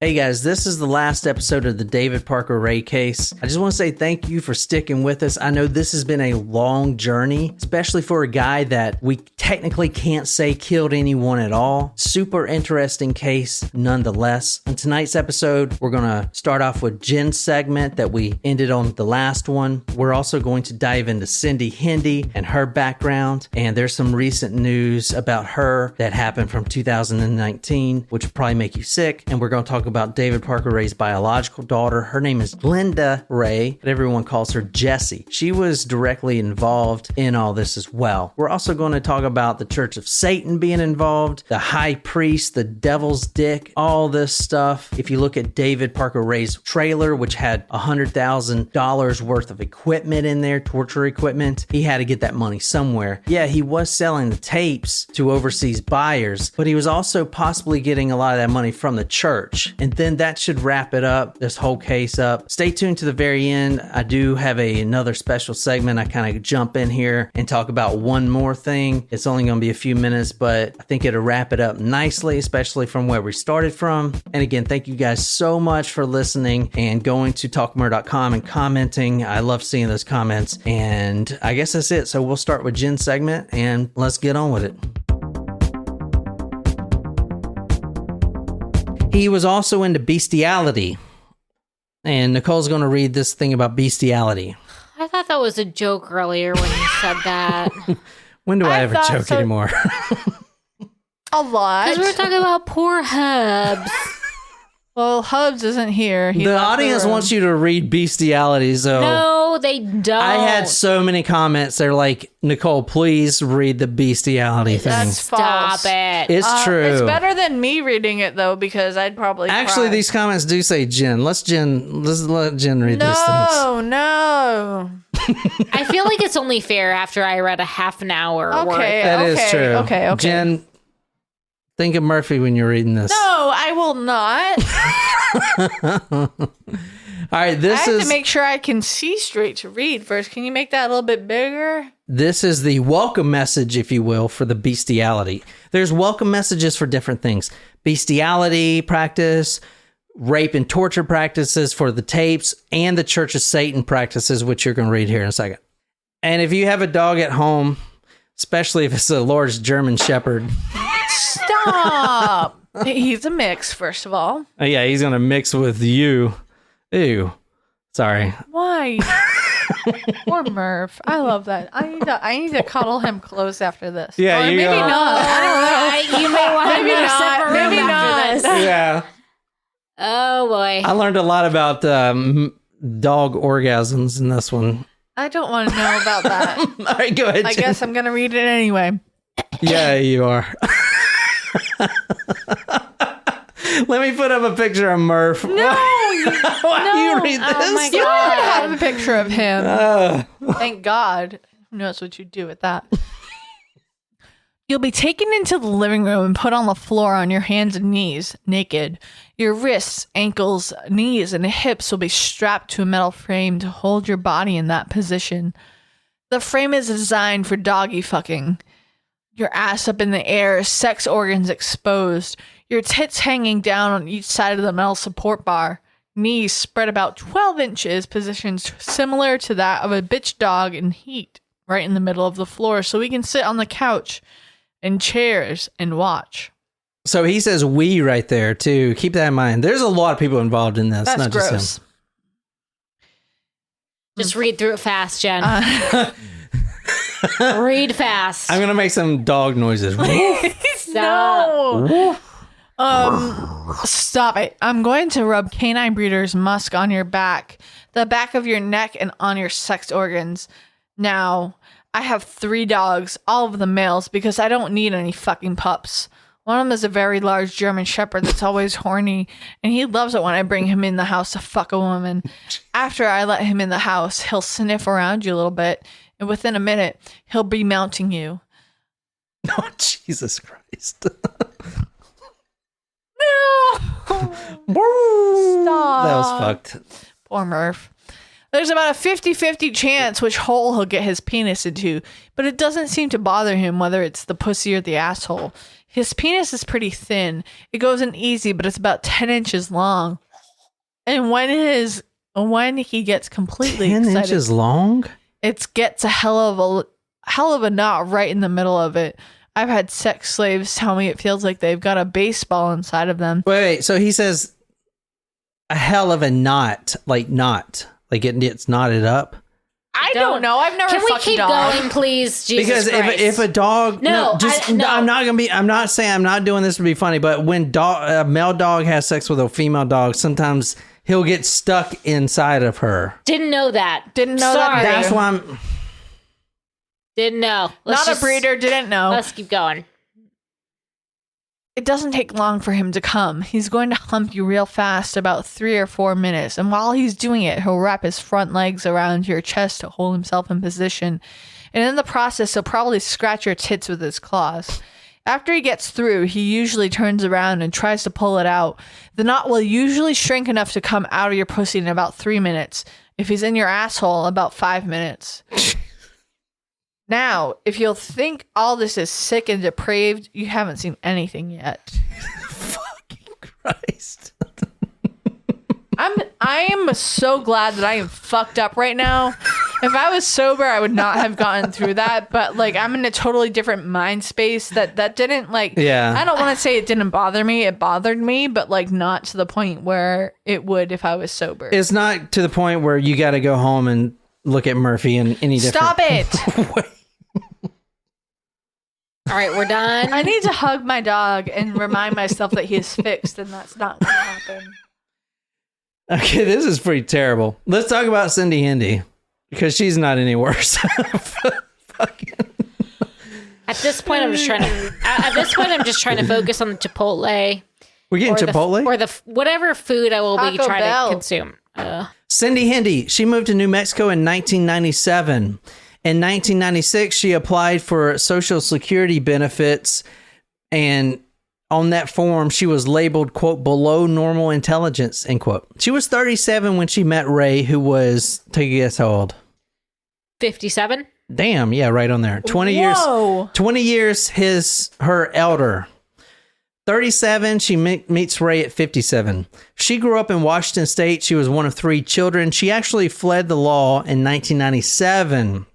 Hey guys, this is the last episode of the David Parker Ray case. I just want to say thank you for sticking with us. I know this has been a long journey, especially for a guy that we technically can't say killed anyone at all. Super interesting case nonetheless. On tonight's episode, we're going to start off with Jen's segment that we ended on the last one. We're also going to dive into Cindy Hendy and her background, and there's some recent news about her that happened from 2019, which will probably make you sick, and we're going to talk about David Parker Ray's biological daughter. Her name is Glenda Ray, but everyone calls her Jessie. She was directly involved in all this as well. We're also going to talk about the Church of Satan being involved, the high priest, the devil's dick, all this stuff. If you look at David Parker Ray's trailer, which had $100,000 worth of equipment in there, torture equipment, he had to get that money somewhere. Yeah, he was selling the tapes to overseas buyers, but he was also possibly getting a lot of that money from the church. And then that should wrap it up, this whole case up. Stay tuned to the very end. I do have another special segment. I kind of jump in here and talk about one more thing. It's only going to be a few minutes, but I think it'll wrap it up nicely, especially from where we started from. And again, thank you guys so much for listening and going to talkmurder.com and commenting. I love seeing those comments. And I guess that's it. So we'll start with Jen's segment and let's get on with it. He was also into bestiality. And Nicole's going to read this thing about bestiality. I thought that was a joke earlier when you said that. When do I ever joke anymore? A lot. Because we were talking about poor Hubs. Well, Hubs isn't here. The audience wants you to read bestiality, so... No, they don't. I had so many comments. They're like, Nicole, please read the bestiality thing. That's false. Stop it. It's true. It's better than me reading it, though, because I'd probably Actually, cry. these comments do say Jen. Let's let Jen read these things. No. I feel like it's only fair after I read a half an hour worth. That is true. Okay. Jen, think of Murphy when you're reading this. No, I will not. All right, I have to make sure I can see straight to read first. Can you make that a little bit bigger? This is the welcome message, if you will, for the bestiality. There's welcome messages for different things. Bestiality practice, rape and torture practices for the tapes, and the Church of Satan practices, which you're going to read here in a second. And if you have a dog at home, especially if it's a large German Shepherd... Stop! He's a mix, first of all. Oh, yeah, he's going to mix with you. Ew. Sorry. Why? Poor Murph. I love that. I need to cuddle him close after this. Yeah, or you maybe go. not. I don't know. You may want to Maybe go not. separate room Maybe after not. this. Yeah. Oh, boy. I learned a lot about dog orgasms in this one. I don't want to know about that. All right, go ahead, I Jen. guess I'm going to read it anyway. Yeah, you are. Let me put up a picture of Murph. No! Why do you read this? Oh, my You God. would have a picture of him. Thank God. Who knows what you'd do with that? You'll be taken into the living room and put on the floor on your hands and knees, naked. Your wrists, ankles, knees, and hips will be strapped to a metal frame to hold your body in that position. The frame is designed for doggy fucking. Your ass up in the air, sex organs exposed. Your tits hanging down on each side of the metal support bar. Knees spread about 12 inches, positioned similar to that of a bitch dog in heat, right in the middle of the floor, so we can sit on the couch and chairs and watch. So he says we right there, too. Keep that in mind. There's a lot of people involved in this, That's not gross. just him. Just read through it fast, Jen. Read fast. I'm going to make some dog noises. No. Stop it. I'm going to rub Canine Breeder's musk on your back, the back of your neck, and on your sex organs. Now, I have 3 dogs, all of them males, because I don't need any fucking pups. One of them is a very large German Shepherd that's always horny, and he loves it when I bring him in the house to fuck a woman. After I let him in the house, he'll sniff around you a little bit, and within a minute, he'll be mounting you. Oh, Jesus Christ. No! Stop. That was fucked. Poor Murph. There's about a 50-50 chance which hole he'll get his penis into, but it doesn't seem to bother him whether it's the pussy or the asshole. His penis is pretty thin. It goes in easy, but it's about 10 inches long. And when he gets completely 10 excited, inches long? it gets a hell of a knot right in the middle of it. I've had sex slaves tell me it feels like they've got a baseball inside of them. Wait, so he says a hell of a knot, like it's knotted up? I don't know. I've never Can we fucked keep a dog. going, please? Jesus Because Christ. if a dog, No, no. I'm not saying I'm not doing this to be funny, but when a male dog has sex with a female dog, sometimes he'll get stuck inside of her. Didn't know that. Didn't know Sorry. that. That's why I'm. Didn't know. Not a breeder, didn't know. Let's keep going. It doesn't take long for him to come. He's going to hump you real fast, about 3 or 4 minutes. And while he's doing it, he'll wrap his front legs around your chest to hold himself in position. And in the process, he'll probably scratch your tits with his claws. After he gets through, he usually turns around and tries to pull it out. The knot will usually shrink enough to come out of your pussy in about 3 minutes. If he's in your asshole, about 5 minutes. Now, if you'll think all this is sick and depraved, you haven't seen anything yet. Fucking Christ. I am so glad that I am fucked up right now. If I was sober, I would not have gotten through that. But like, I'm in a totally different mind space that didn't like. Yeah. I don't want to say it didn't bother me. It bothered me, but like not to the point where it would if I was sober. It's not to the point where you got to go home and look at Murphy in any different. Stop it. All right, we're done. I need to hug my dog and remind myself that he is fixed, and that's not going to happen. Okay, this is pretty terrible. Let's talk about Cindy Hendy because she's not any worse. At this point, I'm just trying to focus on the Chipotle. We're getting Chipotle? Or the whatever food I will be Taco trying Bell. to consume. Cindy Hendy, she moved to New Mexico in 1997. In 1996, she applied for Social Security benefits, and on that form, she was labeled, quote, below normal intelligence, end quote. She was 37 when she met Ray, who was, take a guess how old? 57. Damn, yeah, right on there. 20 Whoa. years her elder. 37, she meets Ray at 57. She grew up in Washington State. She was one of 3 children. She actually fled the law in 1997,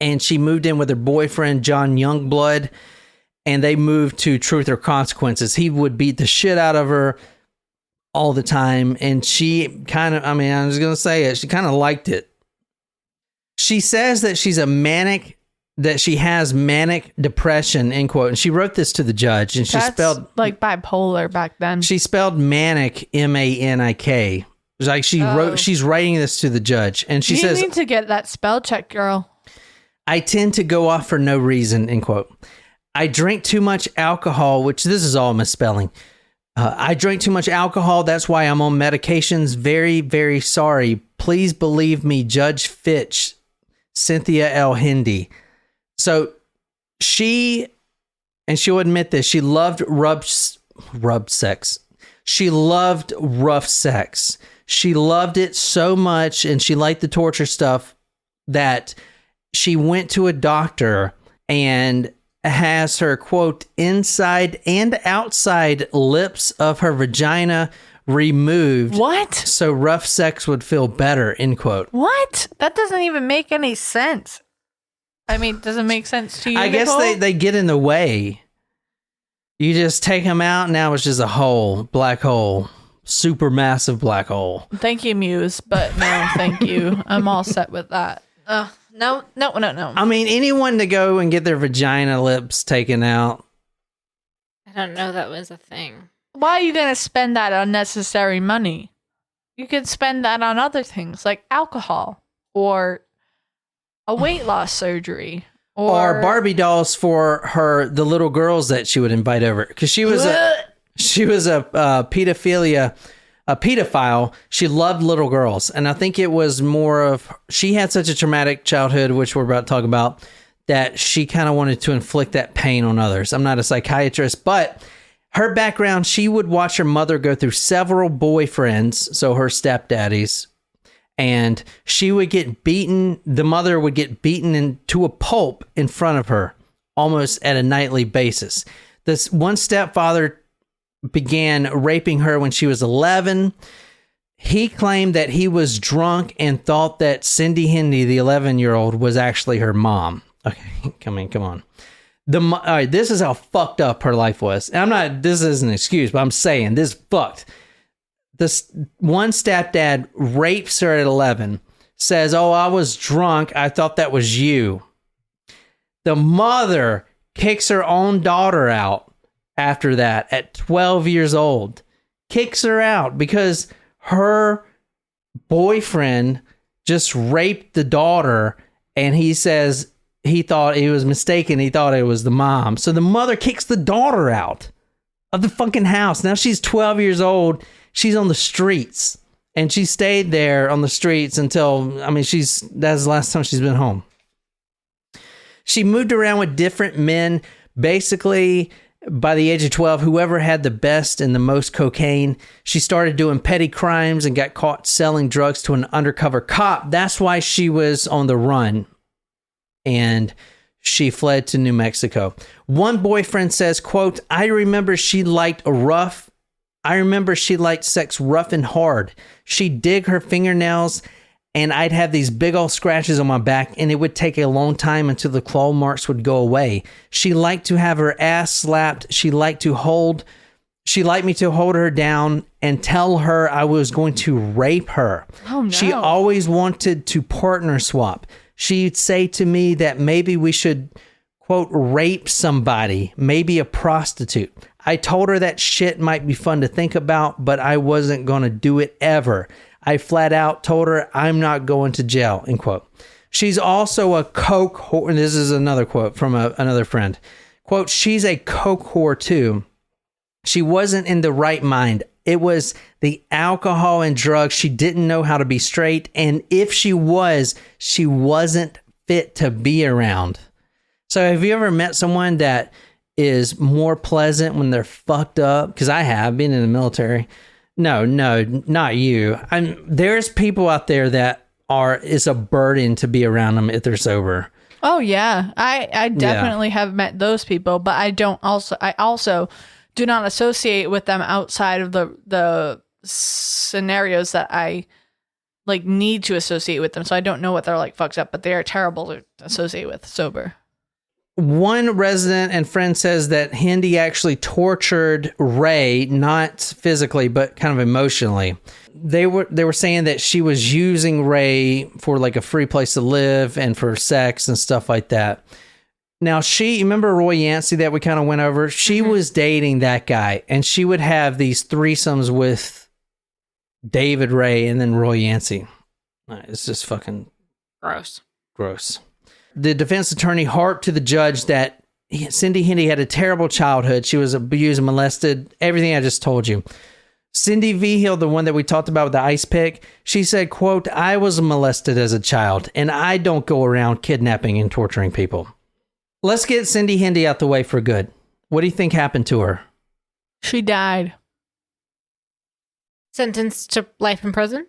and she moved in with her boyfriend, John Youngblood, and they moved to Truth or Consequences. He would beat the shit out of her all the time, and she kind of, I was going to say it, she kind of liked it. She says that she has manic depression, end quote. And she wrote this to the judge, and she That's spelled like bipolar back then. She spelled manic, M-A-N-I-K. It's like she's writing this to the judge, and she says, "You need to get that spell check, girl." I tend to go off for no reason, end quote. I drink too much alcohol, which this is all misspelling. I drink too much alcohol. That's why I'm on medications. Very, very sorry. Please believe me, Judge Fitch, Cynthia L. Hendy. So she'll admit this. She loved rubbed sex. She loved rough sex. She loved it so much, and she liked the torture stuff, that she went to a doctor and has her, quote, inside and outside lips of her vagina removed. What? So rough sex would feel better, end quote. What? That doesn't even make any sense. Does it make sense to you, I guess Nicole? they get in the way. You just take them out, now it's just a hole, black hole, super massive black hole. Thank you, Muse, but no, thank you. I'm all set with that. No. Anyone to go and get their vagina lips taken out. I don't know that was a thing. Why are you going to spend that unnecessary money? You could spend that on other things like alcohol or a weight loss surgery Or Barbie dolls for the little girls that she would invite over. Because she was a pedophile. She loved little girls. And I think it was more of, she had such a traumatic childhood, which we're about to talk about, that she kind of wanted to inflict that pain on others. I'm not a psychiatrist, but her background, she would watch her mother go through several boyfriends, so her stepdaddies, and she would get beaten. The mother would get beaten into a pulp in front of her almost at a nightly basis. This one stepfather began raping her when she was 11. He claimed that he was drunk and thought that Cindy Hendy, the 11-year-old, was actually her mom. Okay, come on. All right, this is how fucked up her life was. And this is an excuse, but I'm saying this is fucked. This one stepdad rapes her at 11, says, "Oh, I was drunk. I thought that was you." The mother kicks her own daughter out after that at 12 years old. Kicks her out because her boyfriend just raped the daughter, and he says he thought he was mistaken. He thought it was the mom. So the mother kicks the daughter out of the fucking house. Now she's 12 years old. She's on the streets, and she stayed there on the streets until, that's the last time she's been home. She moved around with different men. Basically, by the age of 12, whoever had the best and the most cocaine, she started doing petty crimes and got caught selling drugs to an undercover cop. That's why she was on the run, and she fled to New Mexico. One boyfriend says, quote, I remember she liked sex rough and hard. She'd dig her fingernails, and I'd have these big old scratches on my back, and it would take a long time until the claw marks would go away. She liked to have her ass slapped. She liked me to hold her down and tell her I was going to rape her. Oh, no. She always wanted to partner swap. She'd say to me that maybe we should, quote, rape somebody, maybe a prostitute. I told her that shit might be fun to think about, but I wasn't going to do it ever. I flat out told her I'm not going to jail, end quote. She's also a coke whore. And this is another quote from another friend. Quote, she's a coke whore too. She wasn't in the right mind. It was the alcohol and drugs. She didn't know how to be straight. And if she wasn't fit to be around. So have you ever met someone that is more pleasant when they're fucked up? Because I have been in the military. No, not you. There's people out there that it's a burden to be around them if they're sober. Oh yeah, I definitely have met those people, but I also do not associate with them outside of the scenarios that I like need to associate with them. So I don't know what they're like fucked up, but they are terrible to associate with sober. One resident and friend says that Hendy actually tortured Ray, not physically, but kind of emotionally. They were saying that she was using Ray for like a free place to live and for sex and stuff like that. Now, you remember Roy Yancey that we kind of went over? She was dating that guy, and she would have these threesomes with David Ray and then Roy Yancey. It's just fucking Gross. The defense attorney harped to the judge that Cindy Hendy had a terrible childhood. She was abused and molested, everything I just told you. Cindy Vigil, the one that we talked about with the ice pick, she said, quote, I was molested as a child, and I don't go around kidnapping and torturing people. Let's get Cindy Hendy out the way for good. What do you think happened to her? She died. Sentenced to life in prison?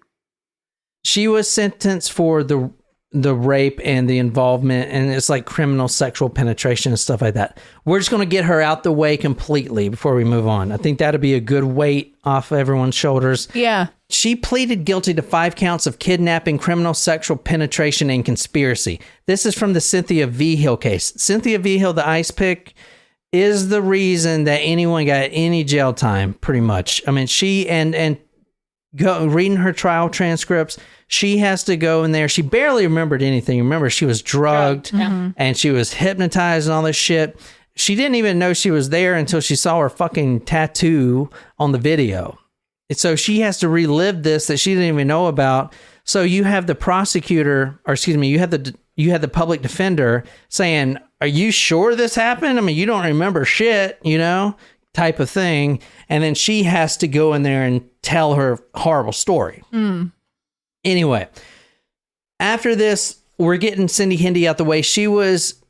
She was sentenced for the rape and the involvement, and it's like criminal sexual penetration and stuff like that. We're just going to get her out the way completely before we move on. I think that'd be a good weight off everyone's shoulders. Yeah. She pleaded guilty to 5 counts of kidnapping, criminal sexual penetration, and conspiracy. This is from the Cynthia Vigil case. Cynthia Vigil, the ice pick, is the reason that anyone got any jail time, pretty much. I mean, she reading her trial transcripts, she has to go in there. She barely remembered anything. Remember, she was drugged and she was hypnotized and all this shit. She didn't even know she was there until she saw her fucking tattoo on the video. And so she has to relive this that she didn't even know about. So you have the prosecutor, or excuse me, you had the public defender saying, are you sure this happened? I mean, you don't remember shit, type of thing. And then she has to go in there and tell her horrible story. Anyway, after this, we're getting Cindy Hendy out the way. She was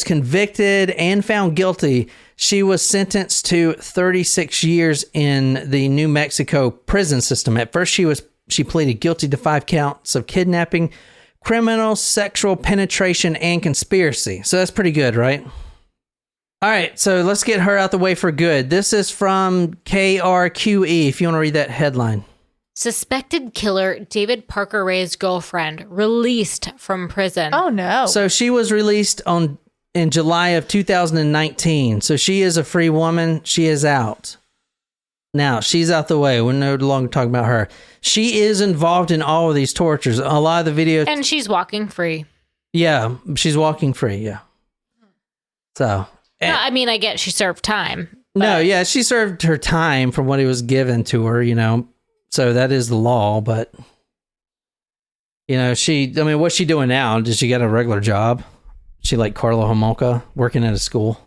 convicted and found guilty. She was sentenced to 36 years in the New Mexico prison system. At first, she pleaded guilty to 5 counts of kidnapping, criminal sexual penetration, and conspiracy. So that's pretty good, right? All right, so let's get her out the way for good. This is from KRQE, if you want to read that headline. Suspected killer David Parker Ray's girlfriend released from prison. Oh, no. So she was released in July of 2019. So she is a free woman. She is out. Now, she's out the way. We're no longer talking about her. She is involved in all of these tortures. A lot of the videos. And she's walking free. Yeah, she's walking free, yeah. So. No, I mean, I get she served time. No, yeah, she served her time from what it was given to her, you know. So that is the law, but, you know, what's she doing now? Does she get a regular job? She like Carla Homolka working at a school?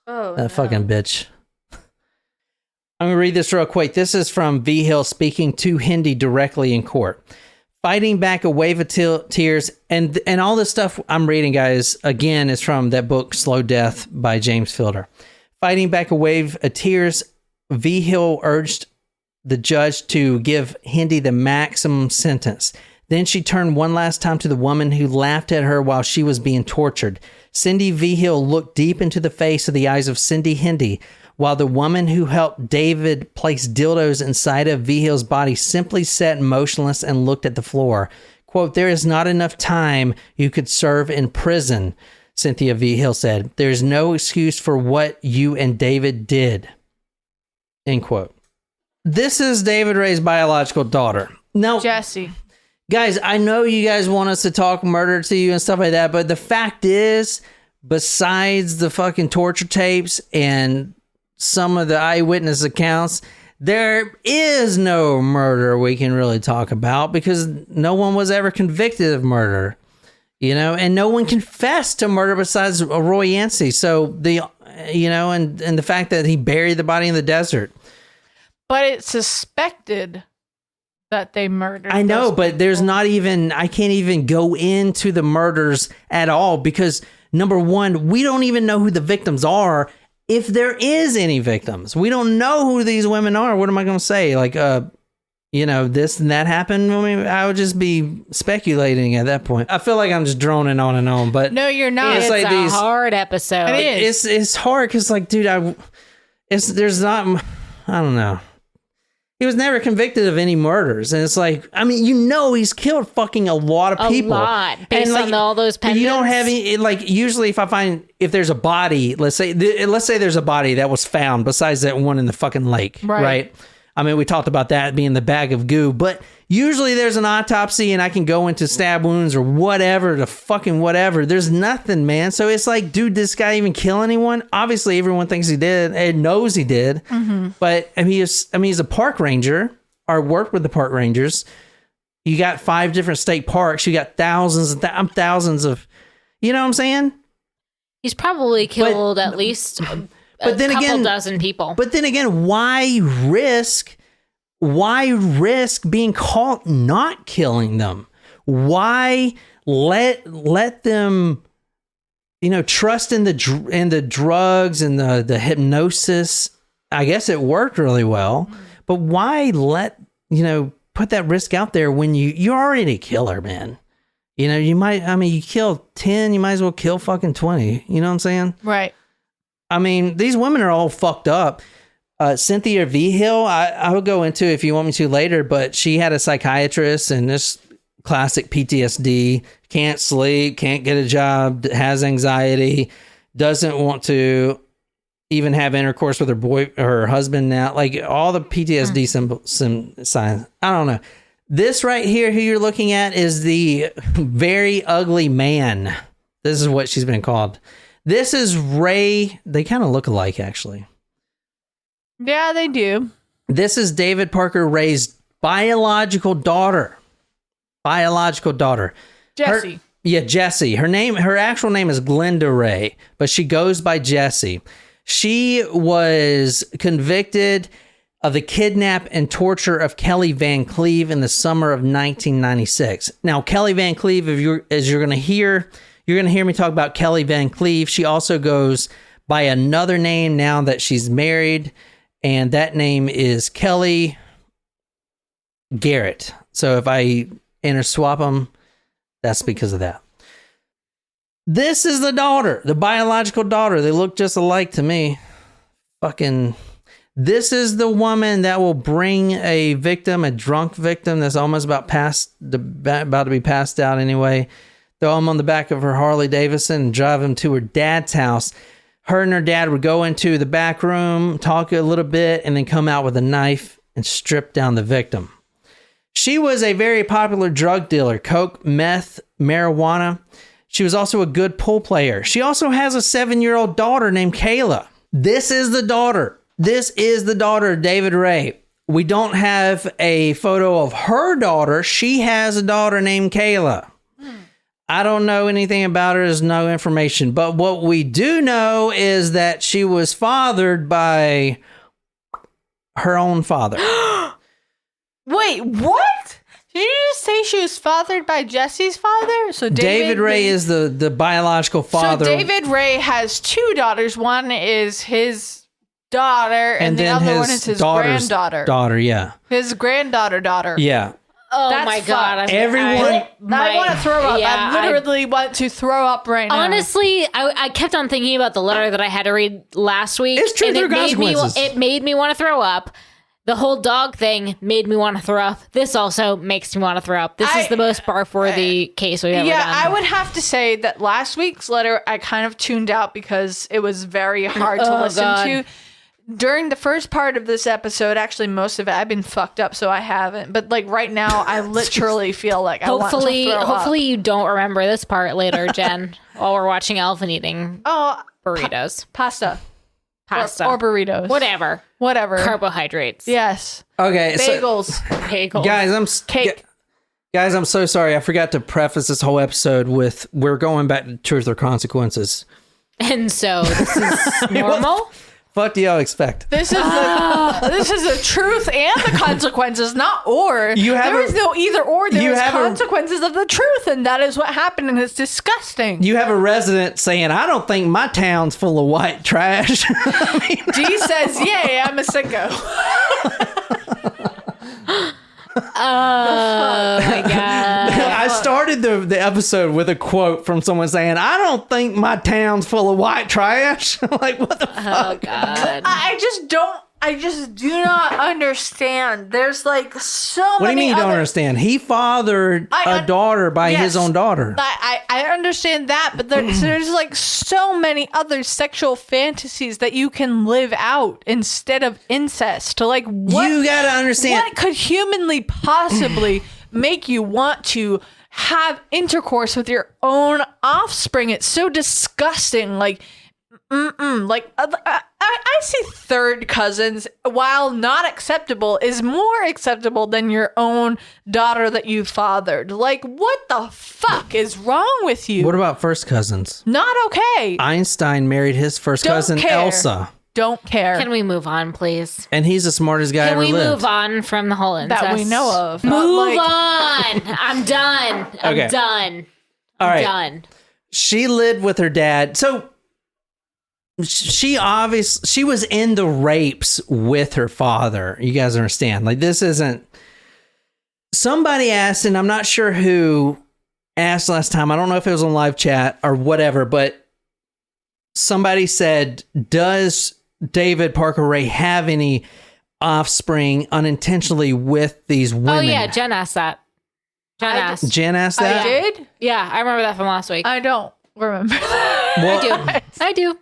Oh, that fucking bitch. I'm going to read this real quick. This is from V. Hill speaking to Hindi directly in court. Fighting back a wave of tears. And all this stuff I'm reading, guys, again, is from that book, Slow Death by James Fielder. Fighting back a wave of tears, V. Hill urged the judge to give Hindi the maximum sentence. Then she turned one last time to the woman who laughed at her while she was being tortured. Cindy V. Hill looked deep into the face of the eyes of Cindy Hindi, while the woman who helped David place dildos inside of V. Hill's body simply sat motionless and looked at the floor. Quote, "There is not enough time you could serve in prison," Cynthia V. Hill said. "There is no excuse for what you and David did." End quote. This is David Ray's biological daughter. Now, Jesse. guys, I know you guys want us to talk murder to you and stuff like that, but the fact is, besides the fucking torture tapes and some of the eyewitness accounts, there is no murder we can really talk about because no one was ever convicted of murder, you know, and no one confessed to murder besides Roy Yancey. So and the fact that he buried the body in the desert. But it's suspected that they murdered. I know, those but people. there's not even, I can't even go into the murders at all because number one, we don't even know who the victims are. If there is any victims, we don't know who these women are. What am I going to say? Like, this and that happened. I mean, I would just be speculating at that point. I feel like I'm just droning on and on, but No, you're not. It's like a hard episode. It is. it's hard because, like, dude, there's not, I don't know. He was never convicted of any murders. And it's like, I mean, he's killed fucking a lot of people. A lot. Based on all those pendants. You don't have any, like, usually if there's a body, let's say there's a body that was found besides that one in the fucking lake, right? I mean, we talked about that being the bag of goo, but usually there's an autopsy and I can go into stab wounds or whatever, the fucking whatever. There's nothing, man. So it's like, dude, this guy even kill anyone? Obviously, everyone thinks he did and knows he did. Mm-hmm. But he's a park ranger or worked with the park rangers. You got 5 different state parks. You got thousands of, you know what I'm saying? He's probably killed at least a couple dozen people. But then again, why risk being caught not killing them? Why let them, trust in the drugs and the hypnosis? I guess it worked really well, but why put that risk out there when you're already a killer, man? You kill 10, you might as well kill fucking 20. You know what I'm saying? Right. I mean, these women are all fucked up. Cynthia V. Hill, I will go into if you want me to later, but she had a psychiatrist and this classic PTSD, can't sleep, can't get a job, has anxiety, doesn't want to even have intercourse with her husband now, like all the PTSD signs. I don't know. This right here, who you're looking at, is the very ugly man. This is what she's been called. This is Ray. They kind of look alike, actually. Yeah, they do. This is David Parker Ray's biological daughter. Jesse. Jesse. Her actual name is Glenda Ray, but she goes by Jesse. She was convicted of the kidnap and torture of Kelly Van Cleve in the summer of 1996. Now, Kelly Van Cleve, as you're going to hear me talk about Kelly Van Cleve. She also goes by another name now that she's married, and that name is Kelly Garrett. So if I interswap them, that's because of that. This is the daughter, the biological daughter. They look just alike to me. Fucking, this is the woman that will bring a victim, a drunk victim that's almost about to be passed out anyway. Throw him on the back of her Harley Davidson and drive him to her dad's house. Her and her dad would go into the back room, talk a little bit, and then come out with a knife and strip down the victim. She was a very popular drug dealer, coke, meth, marijuana. She was also a good pool player. She also has a 7-year-old daughter named Kayla. This is the daughter. This is the daughter of David Ray. We don't have a photo of her daughter. She has a daughter named Kayla. I don't know anything about her. There's no information. But what we do know is that she was fathered by her own father. Wait, what? Did you just say she was fathered by Jesse's father? So David Ray is the biological father. So David Ray has 2 daughters. One is his daughter, and the other one is his granddaughter. Daughter, yeah. His daughter. Yeah. Oh That's my God. I want to throw up. Yeah, I literally want to throw up right now. Honestly, I kept on thinking about the letter that I had to read last week. It's truth or consequences. It made me want to throw up. The whole dog thing made me want to throw up. This also makes me want to throw up. This is the most barf-worthy case we've ever done. Yeah, I would have to say that last week's letter I kind of tuned out because it was very hard to listen to. During the first part of this episode, actually most of it, I've been fucked up, so I haven't. But like right now, I literally feel like I want to throw up. Hopefully you don't remember this part later, Jen, while we're watching Elvin eating burritos. Pasta. Pasta. Or burritos. Whatever. Carbohydrates. Yes. Okay. Bagels. Bagels. Guys, I'm so sorry. I forgot to preface this whole episode with we're going back to truth or consequences. And so this is normal? What do y'all expect? This is the truth and the consequences, not or. There is no either or. There is consequences of the truth, and that is what happened, and it's disgusting. You have a resident saying, "I don't think my town's full of white trash." G says, "Yay, I'm a sicko." Oh my God. I started the episode with a quote from someone saying, "I don't think my town's full of white trash." Like, what the fuck? Oh God. I just do not understand. There's like so many. What do you mean you don't understand? He fathered a daughter by his own daughter. I understand that, but there's like so many other sexual fantasies that you can live out instead of incest. Like, what? You gotta understand. What could humanly possibly make you want to have intercourse with your own offspring? It's so disgusting. Like, like I see third cousins, while not acceptable, is more acceptable than your own daughter that you fathered. Like, what the fuck is wrong with you? What about first cousins? Not okay. Einstein married his first cousin, Elsa. Don't care. Can we move on, please? And he's the smartest guy ever lived. Can we move on from the whole incest? That we know of. Move on. I'm done. I'm done. All right. Done. She lived with her dad. So she was in the rapes with her father. You guys understand? Like, this isn't. Somebody asked, and I'm not sure who asked last time. I don't know if it was on live chat or whatever, but somebody said, "Does David Parker Ray have any offspring unintentionally with these women?" Oh yeah, Jen asked that. Jen asked that? I did? Yeah, I remember that from last week. I don't remember that. Well, I do.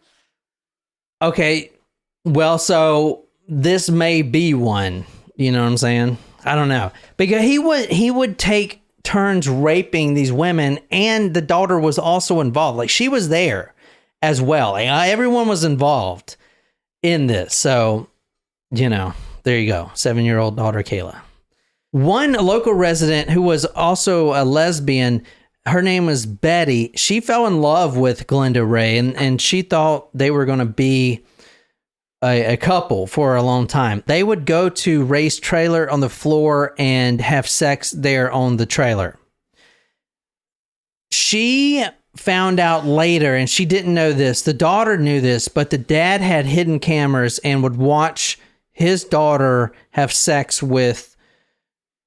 Okay, well, so this may be one. You know what I'm saying? I don't know, because he would take turns raping these women, and the daughter was also involved. Like, she was there as well. Like, everyone was involved in this. So, you know, there you go. 7-year-old daughter Kayla. One local resident who was also a lesbian, her name was Betty. She fell in love with Glenda Ray, and she thought they were going to be a couple for a long time. They would go to Ray's trailer on the floor and have sex there on the trailer. She found out later, and she didn't know this. The daughter knew this, but the dad had hidden cameras and would watch his daughter have sex with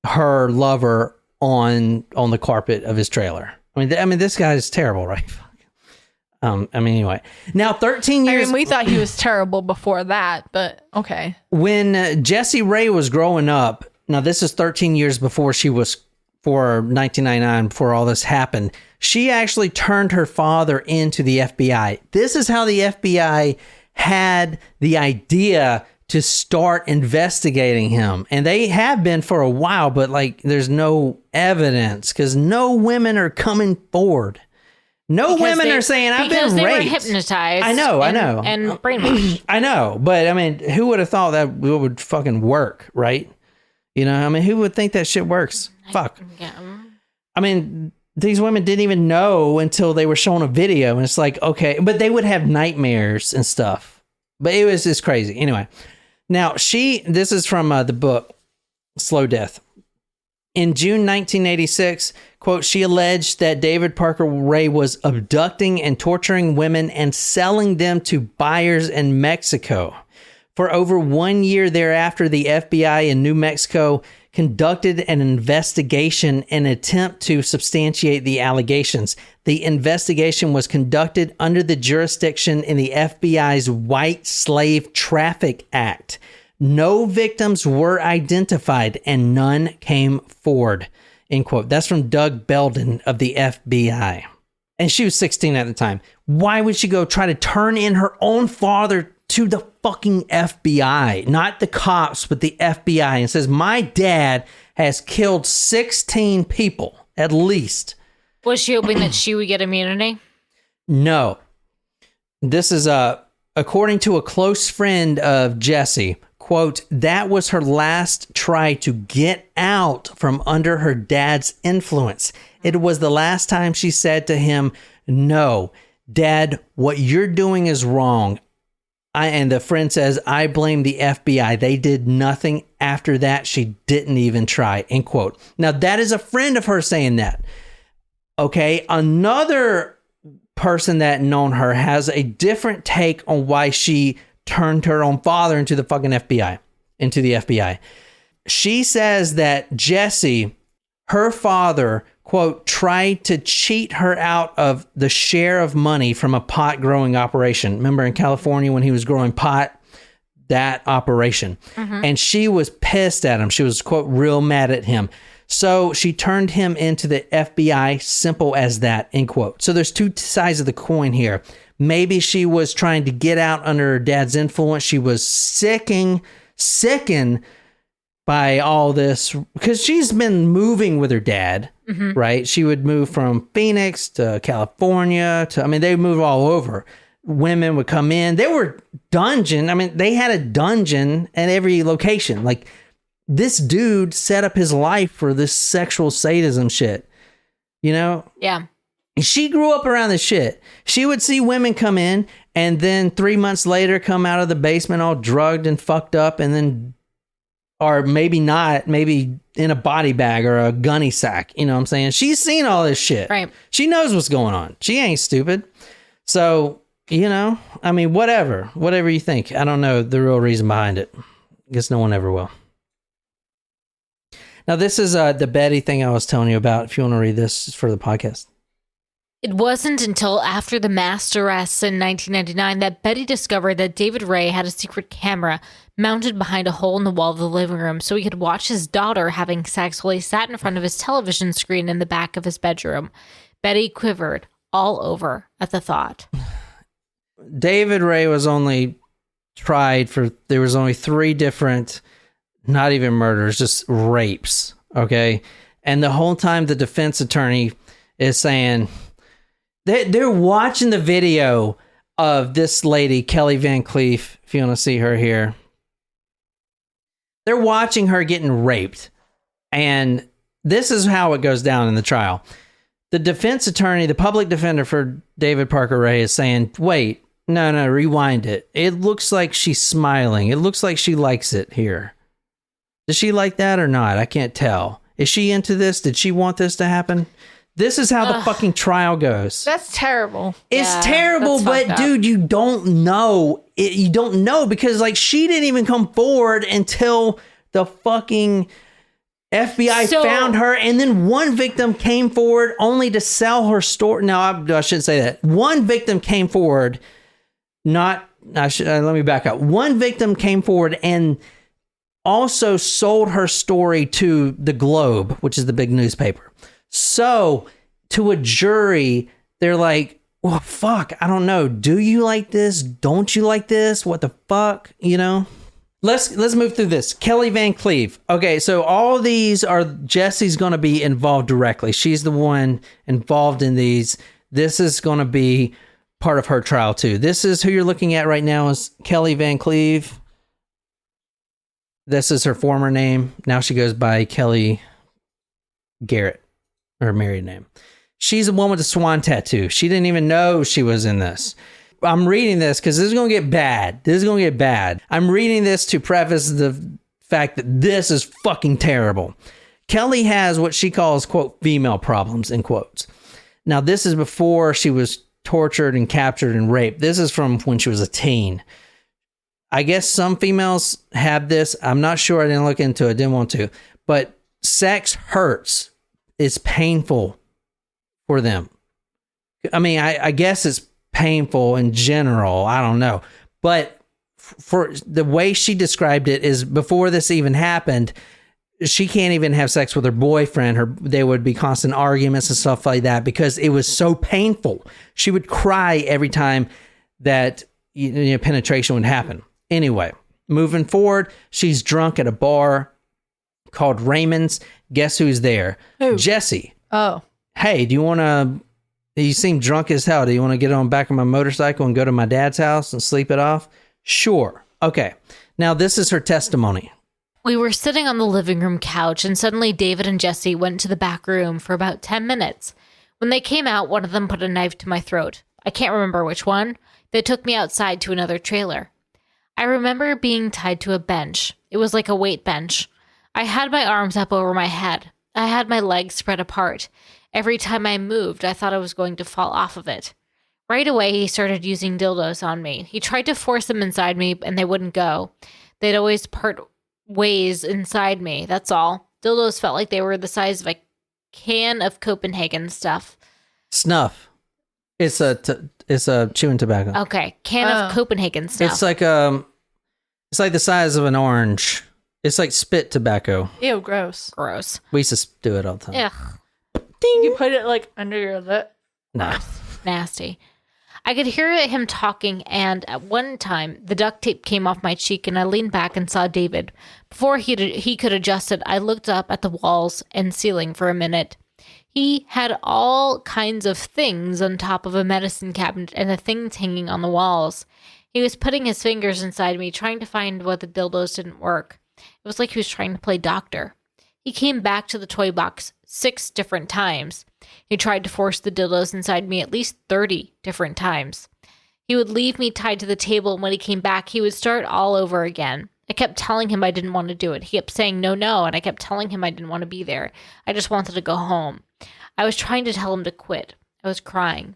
her lover on the carpet of his trailer. I mean, this guy is terrible, right? Anyway. Now, 13 years... we thought he was terrible before that, but okay. When Jessie Ray was growing up, now this is 13 years before she was, for 1999, before all this happened, she actually turned her father into the FBI. This is how the FBI had the idea to start investigating him. And they have been for a while, but like there's no evidence because no women are coming forward. No women are saying, I've been raped. Because they were hypnotized. I know. And brainwashed. I know. But I mean, who would have thought that would fucking work, right? You know, I mean, who would think that shit works? Fuck. Yeah. I mean, these women didn't even know until they were shown a video. And it's like, okay. But they would have nightmares and stuff. But it was just crazy. Anyway. Now, this is from the book, Slow Death. In June 1986, quote, she alleged that David Parker Ray was abducting and torturing women and selling them to buyers in Mexico. For over 1 year thereafter, the FBI in New Mexico conducted an investigation in an attempt to substantiate the allegations. The investigation was conducted under the jurisdiction in the FBI's White Slave Traffic Act. No victims were identified and none came forward, end quote. That's from Doug Belden of the FBI. And she was 16 at the time. Why would she go try to turn in her own father to the fucking FBI? Not the cops, but the FBI. And says, my dad has killed 16 people, at least. Was she hoping that she would get immunity? No. This is according to a close friend of Jessie. Quote, that was her last try to get out from under her dad's influence. It was the last time she said to him, no, Dad, what you're doing is wrong. And the friend says, I blame the FBI. They did nothing after that. She didn't even try, end quote. Now, that is a friend of hers saying that. Okay, another person that known her has a different take on why she turned her own father into the fucking FBI, into the FBI. She says that Jessie, her father, quote, tried to cheat her out of the share of money from a pot growing operation. Remember in California when he was growing pot, that operation. Mm-hmm. And she was pissed at him. She was, quote, real mad at him. So she turned him into the FBI, simple as that, end quote. So there's two sides of the coin here. Maybe she was trying to get out under her dad's influence. She was sickened by all this because she's been moving with her dad, mm-hmm. right? She would move from Phoenix to California they would move all over. Women would come in. They were they had a dungeon at every location. Like this dude set up his life for this sexual sadism shit, you know? Yeah. She grew up around this shit. She would see women come in and then 3 months later come out of the basement all drugged and fucked up and then, or maybe not, maybe in a body bag or a gunny sack. You know what I'm saying? She's seen all this shit. Right. She knows what's going on. She ain't stupid. So, whatever you think. I don't know the real reason behind it. Guess no one ever will. Now, this is the Betty thing I was telling you about. If you want to read this for the podcast. It wasn't until after the mass arrests in 1999 that Betty discovered that David Ray had a secret camera mounted behind a hole in the wall of the living room so he could watch his daughter having sex while he sat in front of his television screen in the back of his bedroom. Betty quivered all over at the thought. David Ray was only tried for, there was only 3 different, not even murders, just rapes, okay? And the whole time the defense attorney is saying... They're watching the video of this lady, Kelly Van Cleef, if you want to see her here. They're watching her getting raped. And this is how it goes down in the trial. The defense attorney, the public defender for David Parker Ray is saying, wait, no, rewind it. It looks like she's smiling. It looks like she likes it here. Does she like that or not? I can't tell. Is she into this? Did she want this to happen? This is how the fucking trial goes. That's terrible. It's terrible, but dude, you don't know. You don't know because like she didn't even come forward until the fucking FBI found her, and then one victim came forward only to sell her story. No, I shouldn't say that. One victim came forward, let me back up. One victim came forward and also sold her story to the Globe, which is the big newspaper. So to a jury, they're like, well, fuck, I don't know. Do you like this? Don't you like this? What the fuck? You know? Let's move through this. Kelly Van Cleve. Okay, so all of these are Jesse's going to be involved directly. She's the one involved in these. This is going to be part of her trial too. This is who you're looking at right now is Kelly Van Cleve. This is her former name. Now she goes by Kelly Garrett, her married name. She's the one with the swan tattoo. She didn't even know she was in this. I'm reading this because this is going to get bad. This is going to get bad. I'm reading this to preface the fact that this is fucking terrible. Kelly has what she calls, quote, female problems, in quotes. Now, this is before she was tortured and captured and raped. This is from when she was a teen. I guess some females have this. I'm not sure. I didn't look into it. Didn't want to. But sex hurts. It's painful for them. I mean, I guess it's painful in general. I don't know. But for the way she described it is before this even happened, she can't even have sex with her boyfriend. There would be constant arguments and stuff like that because it was so painful. She would cry every time that penetration would happen. Anyway, moving forward, she's drunk at a bar called Raymond's. Guess who's there? Who? Jesse. Oh. Hey, you seem drunk as hell. Do you want to get on the back of my motorcycle and go to my dad's house and sleep it off? Sure. Okay. Now, this is her testimony. We were sitting on the living room couch, and suddenly David and Jesse went to the back room for about 10 minutes. When they came out, one of them put a knife to my throat. I can't remember which one. They took me outside to another trailer. I remember being tied to a bench. It was like a weight bench. I had my arms up over my head. I had my legs spread apart. Every time I moved, I thought I was going to fall off of it. Right away, he started using dildos on me. He tried to force them inside me, and they wouldn't go. They'd always part ways inside me, that's all. Dildos felt like they were the size of a can of Copenhagen stuff. Snuff. It's a chewing tobacco. Okay, can of Copenhagen stuff. It's like the size of an orange. It's like spit tobacco. Ew, gross. Gross. We used to do it all the time. Ugh. Ding. You put it like under your lip. No. Nasty. I could hear him talking, and at one time, the duct tape came off my cheek, and I leaned back and saw David. Before he could adjust it, I looked up at the walls and ceiling for a minute. He had all kinds of things on top of a medicine cabinet and the things hanging on the walls. He was putting his fingers inside me, trying to find what the dildos didn't work. It was like he was trying to play doctor. He came back to the toy box 6 different times. He tried to force the dildos inside me at least 30 different times. He would leave me tied to the table, and when he came back, he would start all over again. I kept telling him I didn't want to do it. He kept saying no, and I kept telling him I didn't want to be there. I just wanted to go home. I was trying to tell him to quit. I was crying.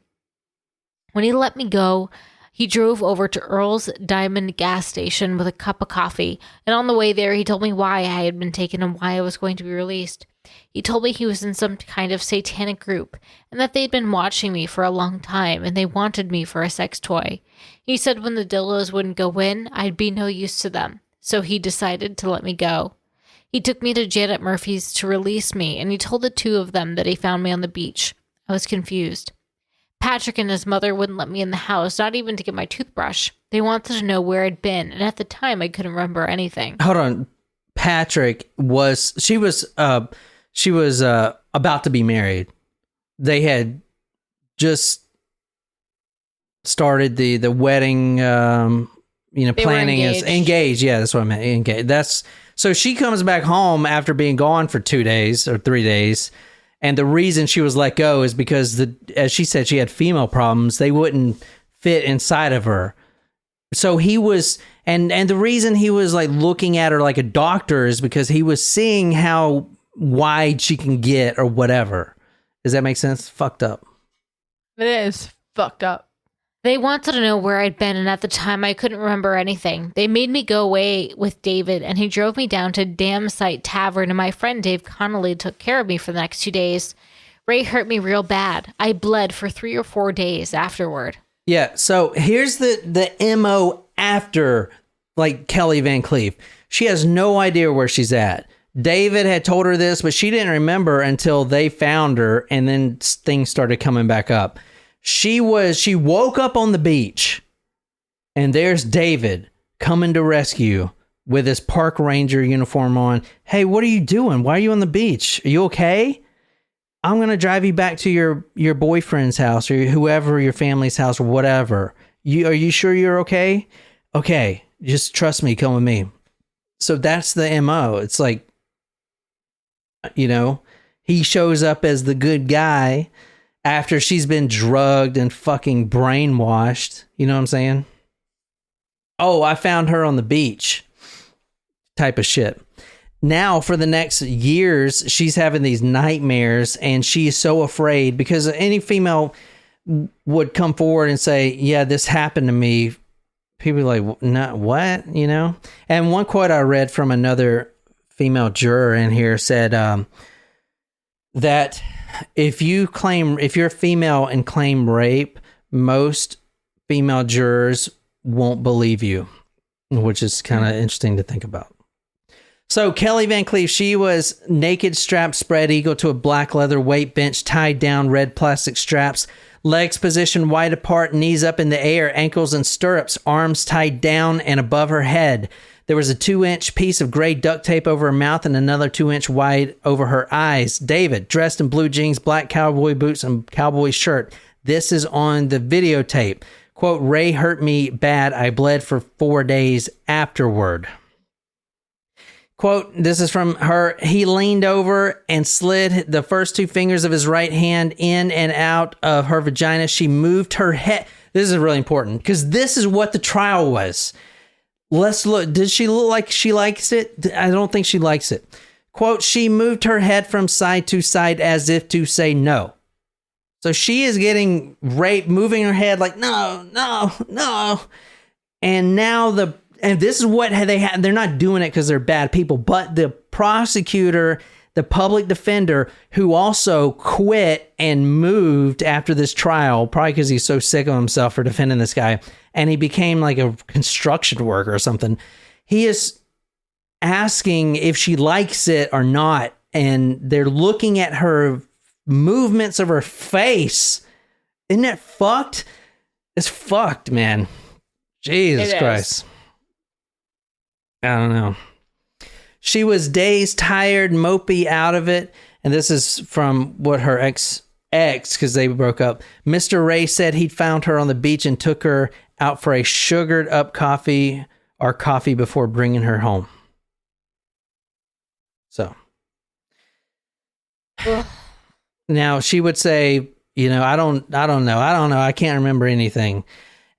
When he let me go, he drove over to Earl's Diamond gas station with a cup of coffee, and on the way there, he told me why I had been taken and why I was going to be released. He told me he was in some kind of satanic group, and that they'd been watching me for a long time, and they wanted me for a sex toy. He said when the dildos wouldn't go in, I'd be no use to them, so he decided to let me go. He took me to Janet Murphy's to release me, and he told the 2 of them that he found me on the beach. I was confused. Patrick and his mother wouldn't let me in the house, not even to get my toothbrush. They wanted to know where I'd been, and at the time, I couldn't remember anything. Hold on. Patrick was about to be married. They had just started the wedding, planning is engaged. Yeah, that's what I meant. Engaged. So she comes back home after being gone for 2 days or 3 days. And the reason she was let go is because as she said, she had female problems. They wouldn't fit inside of her. So he was, and the reason he was like looking at her like a doctor is because he was seeing how wide she can get or whatever. Does that make sense? Fucked up. It is fucked up. They wanted to know where I'd been, and at the time, I couldn't remember anything. They made me go away with David, and he drove me down to Dam Site Tavern, and my friend Dave Connolly took care of me for the next 2 days. Ray hurt me real bad. I bled for 3 or 4 days afterward. Yeah, so here's the MO after, like, Kelly Van Cleef. She has no idea where she's at. David had told her this, but she didn't remember until they found her, and then things started coming back up. She woke up on the beach, and there's David coming to rescue with his park ranger uniform on. Hey, what are you doing? Why are you on the beach? Are you okay? I'm going to drive you back to your boyfriend's house or whoever, your family's house or whatever. Are you sure you're okay? Okay, just trust me, come with me. So that's the MO. It's like, you know, he shows up as the good guy after she's been drugged and fucking brainwashed. You know what I'm saying? Oh, I found her on the beach type of shit. Now, for the next years, she's having these nightmares, and she's so afraid because any female would come forward and say, yeah, this happened to me. People are like, no, what? You know? And one quote I read from another female juror in here said that if you're female and claim rape, most female jurors won't believe you, which is kind of interesting to think about. So Kelly Van Cleef, she was naked, strapped, spread eagle to a black leather weight bench, tied down, red plastic straps, legs positioned wide apart, knees up in the air, ankles in stirrups, arms tied down and above her head. There was a 2-inch piece of gray duct tape over her mouth and another 2-inch wide over her eyes. David, dressed in blue jeans, black cowboy boots, and cowboy shirt. This is on the videotape. Quote, Ray hurt me bad. I bled for 4 days afterward. Quote, this is from her. He leaned over and slid the first 2 fingers of his right hand in and out of her vagina. She moved her head. This is really important because this is what the trial was. Let's look. Did she look like she likes it? I don't think she likes it. Quote, she moved her head from side to side as if to say no. So she is getting raped, moving her head like, no, no, no. And now and this is what they had. They're not doing it because they're bad people, but the prosecutor, the public defender, who also quit and moved after this trial, probably because he's so sick of himself for defending this guy, and he became like a construction worker or something. He is asking if she likes it or not, and they're looking at her movements of her face. Isn't that fucked? It's fucked, man. Jesus Christ. I don't know. She was dazed, tired, mopey, out of it. And this is from what her ex, because they broke up. Mr. Ray said he'd found her on the beach and took her out for a sugared up coffee before bringing her home. So. Now she would say, you know, I don't know. I can't remember anything.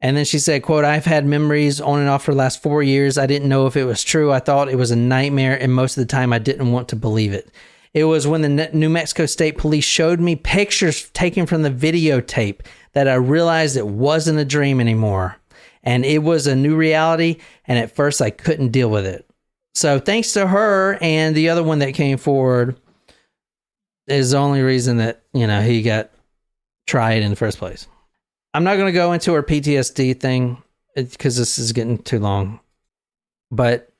And then she said, quote, I've had memories on and off for the last 4 years. I didn't know if it was true. I thought it was a nightmare, and most of the time I didn't want to believe it. It was when the New Mexico State Police showed me pictures taken from the videotape that I realized it wasn't a dream anymore. And it was a new reality, and at first I couldn't deal with it. So thanks to her and the other one that came forward is the only reason that, you know, he got tried in the first place. I'm not going to go into her PTSD thing because this is getting too long, but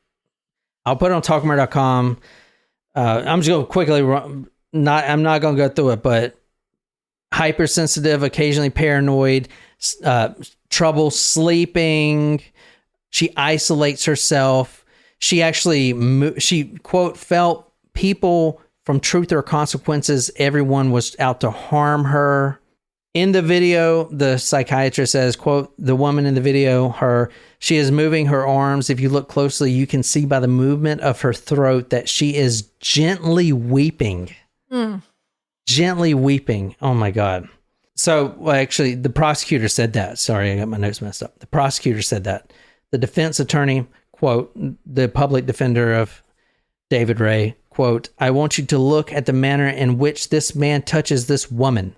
I'll put it on talkmurder.com. I'm just going to quickly I'm not going to go through it, but hypersensitive, occasionally paranoid, trouble sleeping. She isolates herself. She actually, quote, felt people from Truth or Consequences. Everyone was out to harm her. In the video, the psychiatrist says, quote, the woman in the video, she is moving her arms. If you look closely, you can see by the movement of her throat that she is gently weeping. Gently weeping. Oh my God. So, well, actually, the prosecutor said that. Sorry, I got my notes messed up. The prosecutor said that. The defense attorney, quote, the public defender of David Ray, quote, I want you to look at the manner in which this man touches this woman.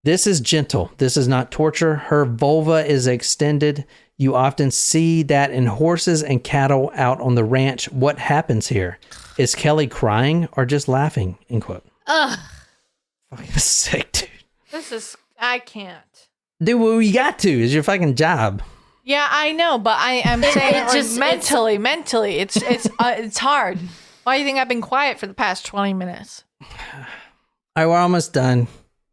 This is gentle. This is not torture. Her vulva is extended. You often see that in horses and cattle out on the ranch. What happens here? Is Kelly crying or just laughing? End quote. Ugh. Fucking sick, dude. I can't. Dude, well, you got to. It's your fucking job. Yeah, I know, but I'm saying just mentally, it's hard. Why do you think I've been quiet for the past 20 minutes? All right, we're almost done.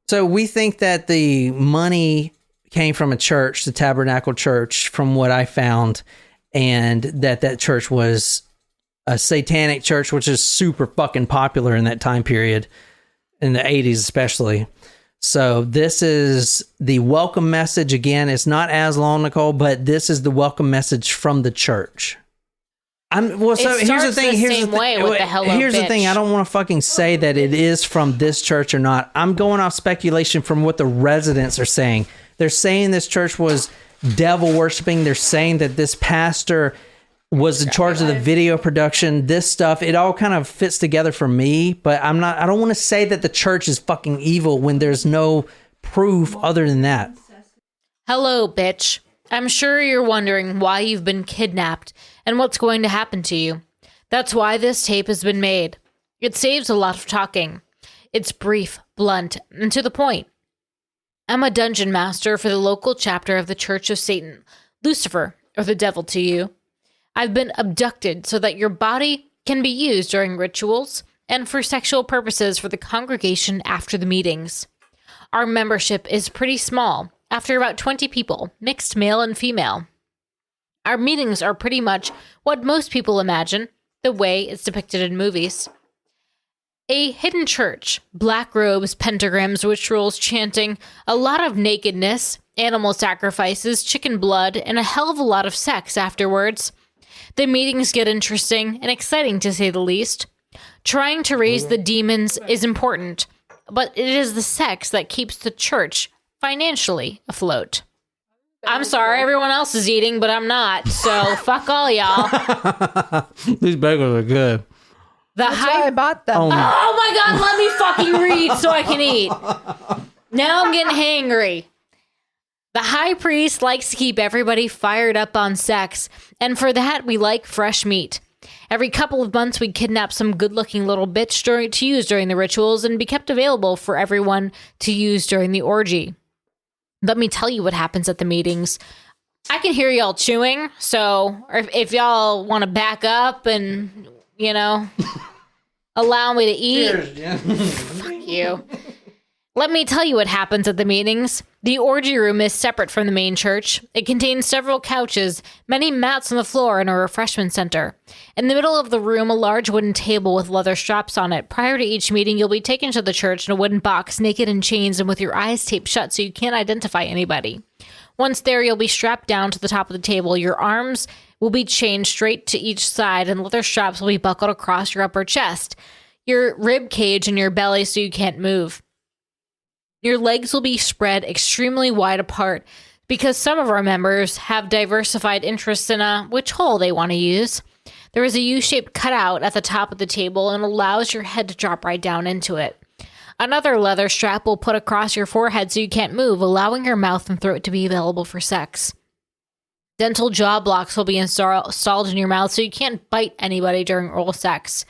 So we think that the money came from a church, the Tabernacle Church, from what I found, and that church was a satanic church, which is super fucking popular in that time period, in the 80s especially. So this is the welcome message. Again, it's not as long, Nicole, but this is the welcome message from the church. Here's the thing. Here's the thing. I don't want to fucking say that it is from this church or not. I'm going off speculation from what the residents are saying. They're saying this church was devil worshiping. They're saying that this pastor was in charge of the video production. This stuff, it all kind of fits together for me, but I don't want to say that the church is fucking evil when there's no proof other than that. Hello, bitch. I'm sure you're wondering why you've been kidnapped and what's going to happen to you. That's why this tape has been made. It saves a lot of talking. It's brief, blunt, and to the point. I'm a dungeon master for the local chapter of the Church of Satan, Lucifer, or the devil to you. I've been abducted so that your body can be used during rituals and for sexual purposes for the congregation after the meetings. Our membership is pretty small, after about 20 people, mixed male and female. Our meetings are pretty much what most people imagine, the way it's depicted in movies. A hidden church, black robes, pentagrams, rituals, chanting, a lot of nakedness, animal sacrifices, chicken blood, and a hell of a lot of sex afterwards. The meetings get interesting and exciting to say the least. Trying to raise the demons is important, but it is the sex that keeps the church financially afloat. I'm sorry, everyone else is eating, but I'm not, so fuck all y'all. These bagels are good. That's why I bought them. Oh my god, let me fucking read so I can eat. Now I'm getting hangry. The high priest likes to keep everybody fired up on sex, and for that we like fresh meat. Every couple of months we'd kidnap some good-looking little bitch to use during the rituals and be kept available for everyone to use during the orgy. Let me tell you what happens at the meetings. I can hear y'all chewing, so if y'all want to back up and, allow me to eat. Cheers, fuck you. Let me tell you what happens at the meetings. The orgy room is separate from the main church. It contains several couches, many mats on the floor, and a refreshment center. In the middle of the room, a large wooden table with leather straps on it. Prior to each meeting, you'll be taken to the church in a wooden box, naked in chains and with your eyes taped shut so you can't identify anybody. Once there, you'll be strapped down to the top of the table. Your arms will be chained straight to each side, and leather straps will be buckled across your upper chest, your rib cage, and your belly so you can't move. Your legs will be spread extremely wide apart because some of our members have diversified interests in which hole they want to use. There is a U-shaped cutout at the top of the table and allows your head to drop right down into it. Another leather strap will put across your forehead so you can't move, allowing your mouth and throat to be available for sex. Dental jaw blocks will be installed in your mouth so you can't bite anybody during oral sex.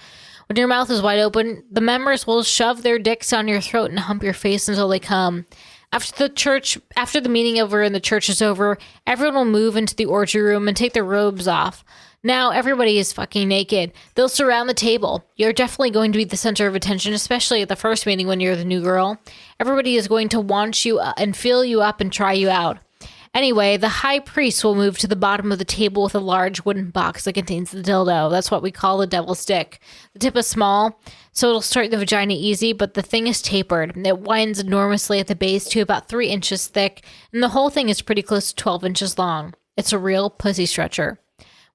When your mouth is wide open, the members will shove their dicks down your throat and hump your face until they come. After the meeting over and the church is over, everyone will move into the orgy room and take their robes off. Now everybody is fucking naked. They'll surround the table. You're definitely going to be the center of attention, especially at the first meeting when you're the new girl. Everybody is going to want you and fill you up and try you out. Anyway, the high priest will move to the bottom of the table with a large wooden box that contains the dildo. That's what we call the devil's stick. The tip is small, so it'll start the vagina easy, but the thing is tapered. It winds enormously at the base to about 3 inches thick, and the whole thing is pretty close to 12 inches long. It's a real pussy stretcher.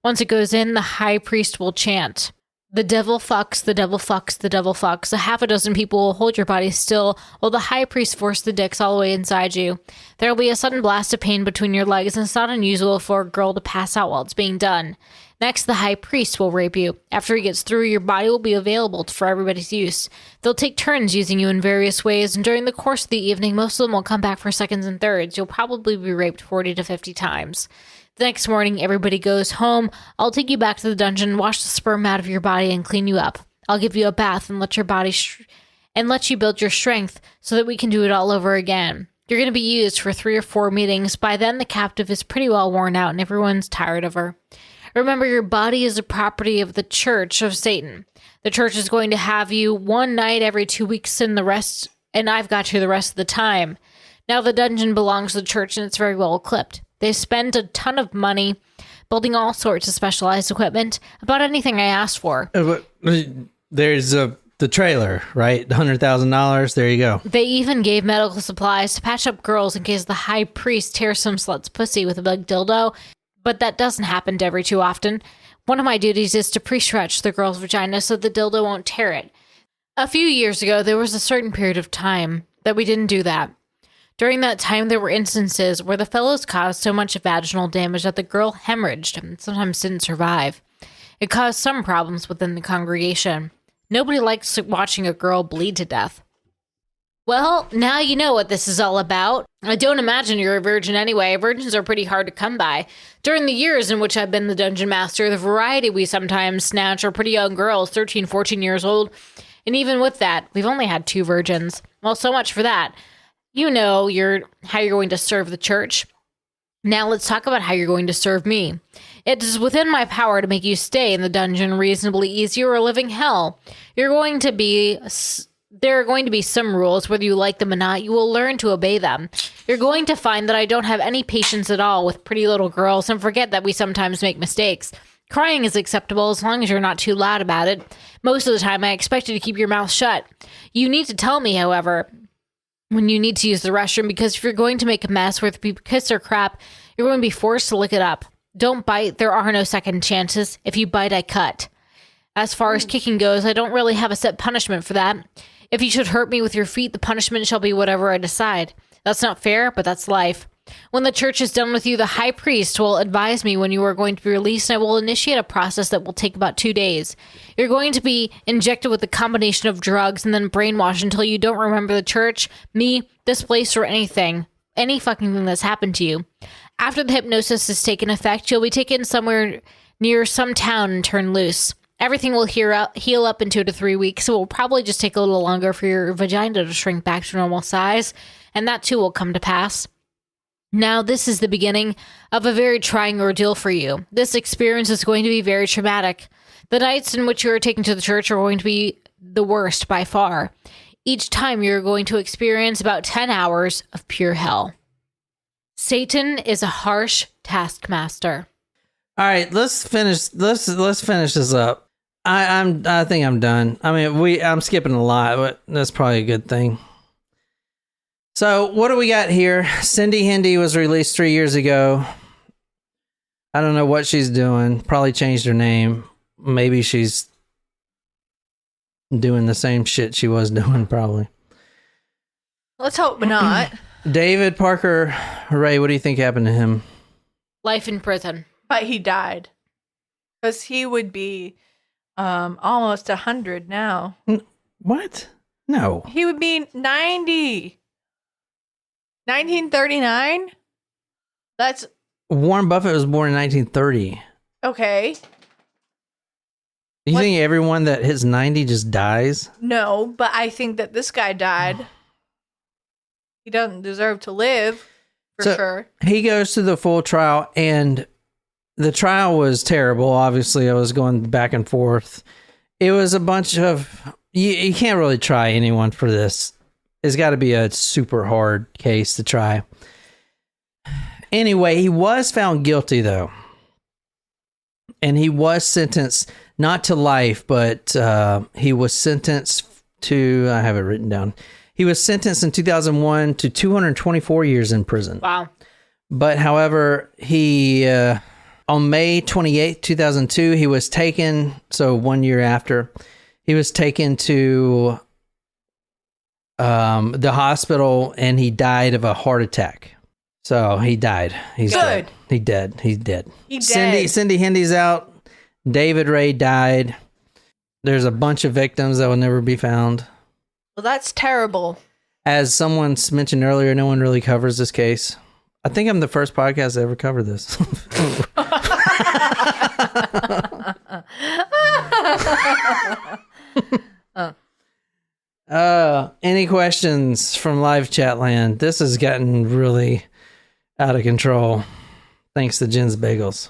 Once it goes in, the high priest will chant, The devil fucks, the devil fucks, the devil fucks. A half a dozen people will hold your body still while the high priest forces the dicks all the way inside you. There will be a sudden blast of pain between your legs, and it's not unusual for a girl to pass out while it's being done. Next, the high priest will rape you. After he gets through, your body will be available for everybody's use. They'll take turns using you in various ways, and during the course of the evening, most of them will come back for seconds and thirds. You'll probably be raped 40 to 50 times. The next morning, everybody goes home. I'll take you back to the dungeon, wash the sperm out of your body, and clean you up. I'll give you a bath and let you build your strength so that we can do it all over again. You're going to be used for 3 or 4 meetings. By then, the captive is pretty well worn out and everyone's tired of her. Remember, your body is a property of the Church of Satan. The church is going to have you one night every 2 weeks and I've got you the rest of the time. Now the dungeon belongs to the church and it's very well equipped. They spend a ton of money building all sorts of specialized equipment, about anything I asked for. There's the trailer, right? $100,000. There you go. They even gave medical supplies to patch up girls in case the high priest tears some slut's pussy with a big dildo, but that doesn't happen every too often. One of my duties is to pre-stretch the girl's vagina so the dildo won't tear it. A few years ago, there was a certain period of time that we didn't do that. During that time, there were instances where the fellows caused so much vaginal damage that the girl hemorrhaged and sometimes didn't survive. It caused some problems within the congregation. Nobody likes watching a girl bleed to death. Well, now you know what this is all about. I don't imagine you're a virgin anyway. Virgins are pretty hard to come by. During the years in which I've been the dungeon master, the variety we sometimes snatch are pretty young girls, 13, 14 years old. And even with that, we've only had 2 virgins. Well, so much for that. You know how you're going to serve the church. Now let's talk about how you're going to serve me. It is within my power to make you stay in the dungeon reasonably easy or a living hell. There are going to be some rules, whether you like them or not. You will learn to obey them. You're going to find that I don't have any patience at all with pretty little girls, and forget that we sometimes make mistakes. Crying is acceptable as long as you're not too loud about it. Most of the time, I expect you to keep your mouth shut. You need to tell me, however, when you need to use the restroom, because if you're going to make a mess, whether it be piss or crap, you're going to be forced to lick it up. Don't bite. There are no second chances. If you bite, I cut. As far as kicking goes, I don't really have a set punishment for that. If you should hurt me with your feet, the punishment shall be whatever I decide. That's not fair, but that's life. When the church is done with you, the high priest will advise me when you are going to be released, and I will initiate a process that will take about 2 days. You're going to be injected with a combination of drugs and then brainwashed until you don't remember the church, me, this place, or any fucking thing that's happened to you. After the hypnosis has taken effect, you'll be taken somewhere near some town and turned loose. Everything will heal up in 2 to 3 weeks, so it will probably just take a little longer for your vagina to shrink back to normal size, and that too will come to pass. Now, this is the beginning of a very trying ordeal for you. This experience is going to be very traumatic. The nights in which you are taken to the church are going to be the worst by far. Each time you're going to experience about 10 hours of pure hell. Satan is a harsh taskmaster. All right, let's finish. Let's finish this up. I think I'm done. I mean, I'm skipping a lot, but that's probably a good thing. So what do we got here? Cindy Hendy was released 3 years ago. I don't know what she's doing. Probably changed her name. Maybe she's doing the same shit she was doing, probably. Let's hope not. David Parker Ray, what do you think happened to him? Life in prison. But he died. Because he would be almost 100 now. What? No. He would be 90. 1939? That's... Warren Buffett was born in 1930. Okay. You think everyone that hits 90 just dies? No, but I think that this guy died. He doesn't deserve to live, for sure. He goes to the full trial, and the trial was terrible. Obviously, I was going back and forth. It was a bunch of... You can't really try anyone for this. It's got to be a super hard case to try. Anyway, he was found guilty, though. And he was sentenced, not to life, but he was sentenced to... I have it written down. He was sentenced in 2001 to 224 years in prison. Wow. But, however, he On May 28th, 2002, he was taken, so 1 year after, he was taken to the hospital and he died of a heart attack. So he died. He's Good. dead. He's dead. He's dead. He's dead. Cindy Hendy's out. David Ray died. There's a bunch of victims that will never be found. Well, that's terrible. As someone mentioned earlier, no one really covers this case. I think I'm the first podcast to ever cover this. Any questions from live chat land? This has gotten really out of control. Thanks to Jen's Bagels.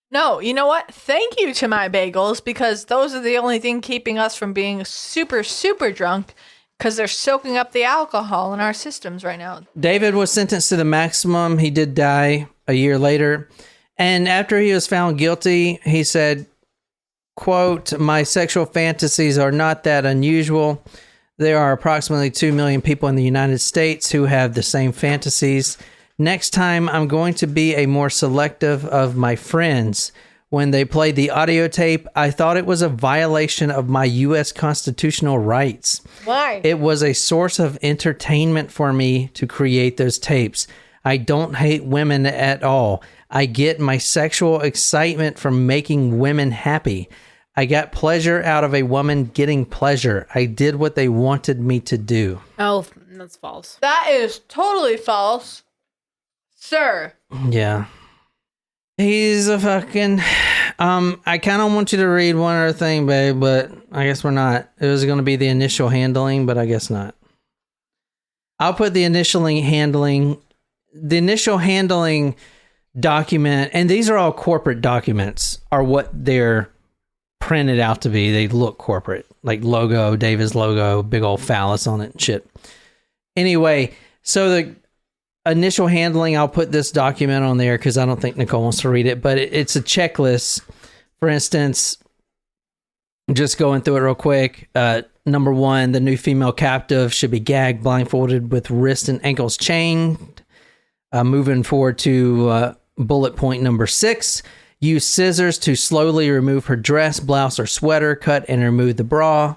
No, you know what? Thank you to my bagels, because those are the only thing keeping us from being super, super drunk, because they're soaking up the alcohol in our systems right now. David was sentenced to the maximum. He did die a year later. And after he was found guilty, he said, quote, "My sexual fantasies are not that unusual. There are approximately 2 million people in the United States who have the same fantasies. Next time, I'm going to be a more selective of my friends. When they played the audio tape, I thought it was a violation of my U.S. constitutional rights. Why? It was a source of entertainment for me to create those tapes. I don't hate women at all. I get my sexual excitement from making women happy. I got pleasure out of a woman getting pleasure. I did what they wanted me to do." Oh, that's false. That is totally false, sir. Yeah. He's a fucking... I kind of want you to read one other thing, babe, but I guess we're not. It was going to be the initial handling, but I guess not. I'll put the initial handling document, and these are all corporate documents, are what they're printed out to be. They look corporate, like logo, David's logo, big old phallus on it and shit. Anyway, so the initial handling, I'll put this document on there because I don't think Nicole wants to read it, but it's a checklist. For instance, just going through it real quick. Number 1, the new female captive should be gagged, blindfolded, with wrist and ankles chained. Moving forward to bullet point number 6, use scissors to slowly remove her dress, blouse, or sweater, cut and remove the bra.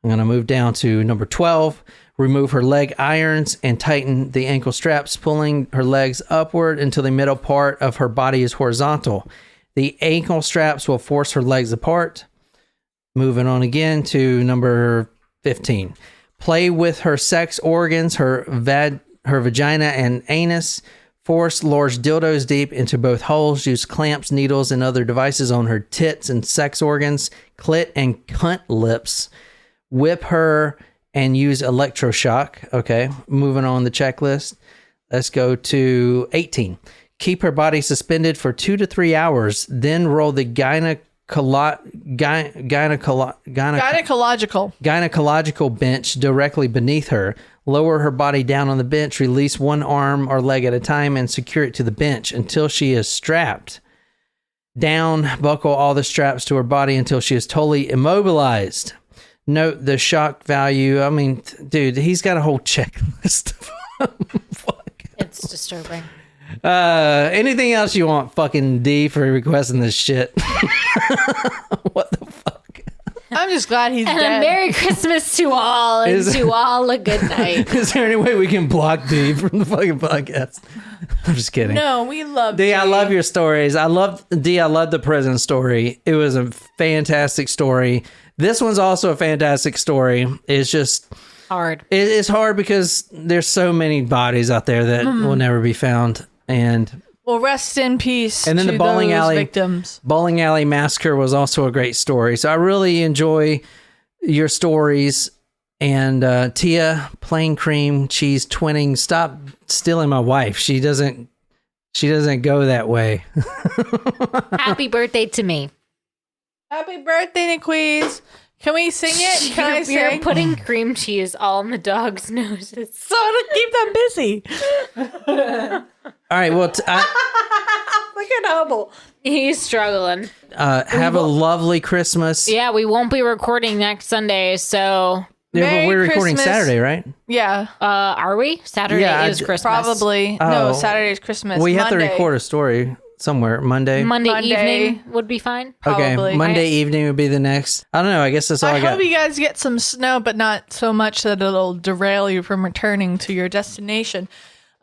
I'm going to move down to number 12. Remove her leg irons and tighten the ankle straps, pulling her legs upward until the middle part of her body is horizontal. The ankle straps will force her legs apart. Moving on again to number 15. Play with her sex organs, her vagina and anus. Force large dildos deep into both holes. Use clamps, needles, and other devices on her tits and sex organs, clit, and cunt lips. Whip her and use electroshock. Okay, moving on the checklist. Let's go to 18. Keep her body suspended for 2 to 3 hours. Then roll the gynecological bench directly beneath her. Lower her body down on the bench. Release one arm or leg at a time and secure it to the bench until she is strapped down. Buckle all the straps to her body until she is totally immobilized. Note the shock value. I mean, dude, he's got a whole checklist. Fuck. It's disturbing. Anything else you want, fucking D, for requesting this shit? What the fuck? I'm just glad he's And dead. a Merry Christmas to all, and to all a good night. Is there any way we can block D from the fucking podcast? I'm just kidding. No, we love D, you. I love your stories. I love the prison story. It was a fantastic story. This one's also a fantastic story. It's just Hard. It's hard because there's so many bodies out there that will never be found. And well, rest in peace. And then to the bowling those alley victims. Bowling alley massacre was also a great story. So I really enjoy your stories. And Tia, plain cream cheese twinning. Stop stealing my wife. She doesn't go that way. Happy birthday to me. Happy birthday, Niquiz. Can we sing it? Can I You're sing? putting cream cheese all on the dog's noses. So to keep them busy. All right. Well, Look at Hubble. He's struggling. have a lovely Christmas. Yeah, we won't be recording next Sunday, so Yeah, but Merry we're recording Christmas. Saturday, right? Yeah, are we? Saturday Yeah, is Christmas. probably. Oh. No, Saturday's Christmas. We have to Monday. record a story. somewhere. Monday? Monday Monday. evening would be fine. Okay, Probably. Monday evening would be the next. I don't know. I guess that's all I I got. hope you guys get some snow, but not so much that it'll derail you from returning to your destination.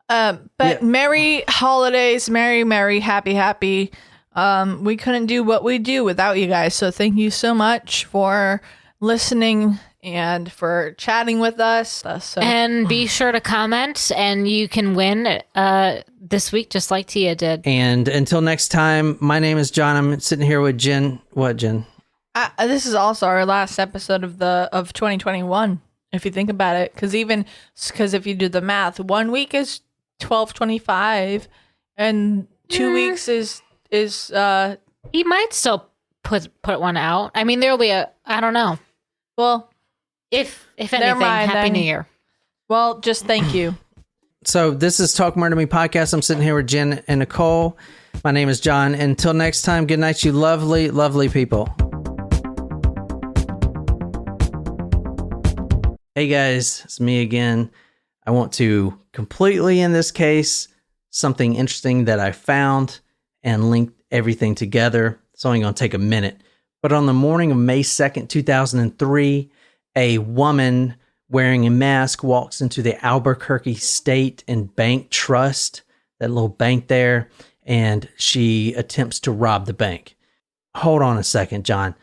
But merry holidays, merry, happy. We couldn't do what we do without you guys. So thank you so much for listening and for chatting with us. So, And be sure to comment, and you can win this week, just like Tia did. And until next time, my name is John. I'm sitting here with Jen. What, Jen? this is also our last episode of 2021. If you think about it, because if you do the math, 1 week is 12/25, and 2 weeks is He might still put one out. I mean, there'll be I don't know. well. If anything, Never mind, Happy then. New Year. Well, just thank you. So this is Talk Murder Me Podcast. I'm sitting here with Jen and Nicole. My name is John. Until next time, good night, you lovely, lovely people. Hey guys, it's me again. I want to completely, in this case, something interesting that I found and linked everything together. It's only going to take a minute. But on the morning of May 2nd, 2003, a woman wearing a mask walks into the Albuquerque State and Bank Trust, that little bank there, and she attempts to rob the bank. Hold on a second, John.